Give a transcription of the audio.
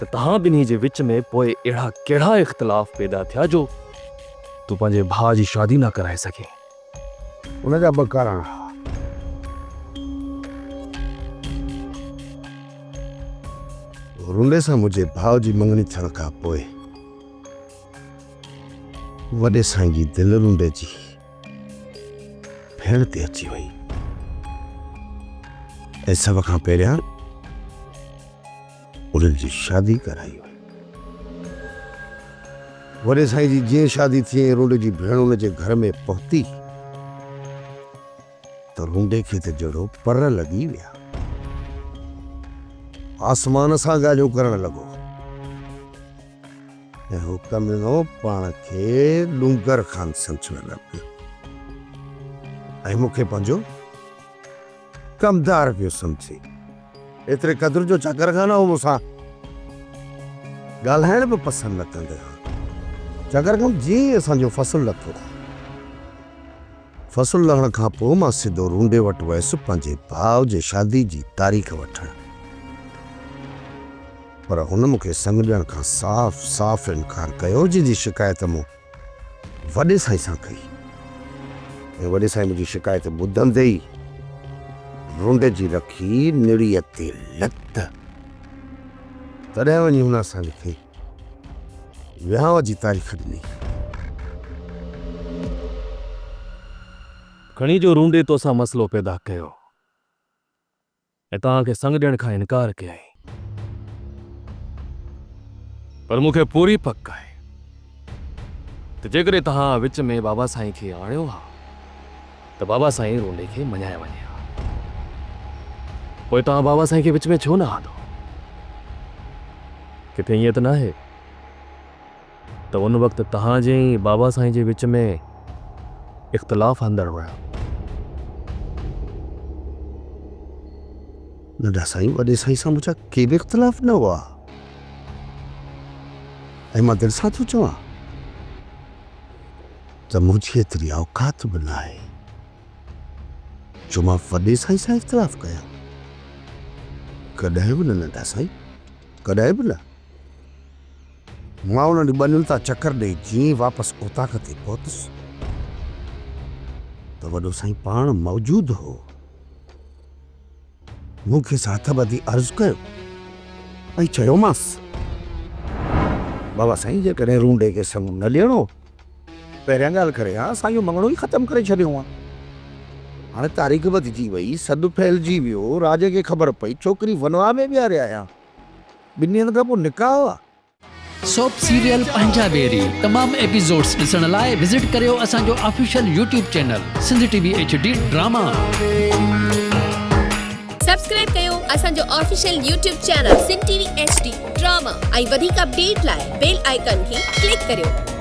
त तहां ॿिन्ही जे विच में पोइ अहिड़ा कहिड़ा इख़्तिलाफ़ पैदा थिया जो तूं पंहिंजे भाउ जी शादी न कराए सघे? उनजा ॿ कारण हुआ। रुंडे सां मुंहिंजे भाउ जी मंगणी थियण खां पोइ वॾे साईं जी दिलि रुंडे जी भेण ते अची वई ऐं सभ खां पहिरियां उन्हनि जी शादी कराई वई। वॾे साईं जी जीअं शादी थी रुंडे जी भेण उन जे घर में पहुती त रुंडे खे त जहिड़ो पर लॻी विया। आसमान सां ॻाल्हियूं करण लॻो ऐं हुकम ॾिनो पाण खे लूंगर ख़ान सम्झण लॻो ऐं मूंखे पंहिंजो कमदार पियो सम्झे। एतिरे क़द्र जो चकर खां न हो मूंसां ॻाल्हाइण बि पसंदि न कंदो हो। चकर खां जीअं असांजो फसल लथो, फसल लहण खां पोइ मां सिधो रुंडे वटि वियुसि पंहिंजे भाउ जे शादी जी तारीख़ वठण। पर हुन मूंखे संग ॾियण खां साफ़ साफ़ इनकार कयो, जंहिंजी शिकायत मूं वॾे साईं सां कई ऐं वॾे साईं मुंहिंजी शिकायत ॿुधंदे ई रुंडे जी रखी निड़ीअ ते लत। तॾहिं वञी हुन असांखे विहांव जी तारीख़ ॾिनी। खणी जो रुंडे तोसां मसलो पैदा कयो ऐं तव्हांखे संग ॾियण खां इनकार कयई, पर मूंखे पूरी पक आहे त जेकॾहिं तव्हां विच में बाबा साईं खे आणियो हा त बाबा साईं रुंडे खे मञाए वञे हा। पोइ तव्हां बाबा साईं खे विच में छो न आंदो? किथे ईअं त न आहे त उन वक़्तु तव्हांजे ई बाबा साईं जे विच में इख़्तिलाफ़ अंदर विया? नंढा साईं वॾे साईं सां मुंहिंजा के बि इख़्तिलाफ़ न हुआ ऐं मां दिलि सां थो चवां त मुंहिंजी एतिरी औकात बि न आहे जो मां वॾे साईं सां इख़्तिलाफ़ कयां। कॾहिं बि न नंढा साईं, कॾहिं बि न। मां उन्हनि ॿनियुनि तां चकर ॾेई जीअं वापसि ओताक ते पहुतुसि त वॾो साईं पाण मौजूदु हो। मूंखे हथ ॿधी अर्ज़ु कयो ऐं चयोमांसि, बाबा साईं जेकॾहिं रुंडे खे संग न ॾियणो पहिरियां ॻाल्हि करे हा असां इहो मंगणो ई ख़तमु करे छॾियो आहे। हाणे तारीख़ वधिजी वई, सॾु फैलिजी वियो, राज खे ख़बर पई छोकिरी वनवा में ॿियारे आया, 2 ॾींहंनि खां पोइ निकाह आहे। सोप सीरियल पंजाबेरी तमाम एपिसोड्स ॾिसण लाइ विज़िट करियो असांजो official YouTube channel Sindh TV HD drama. Subscribe कयो असांजो official YouTube channel Sindh TV HD drama ऐं वधीक अपडेट लाइ बेल आइकन खे क्लिक करियो।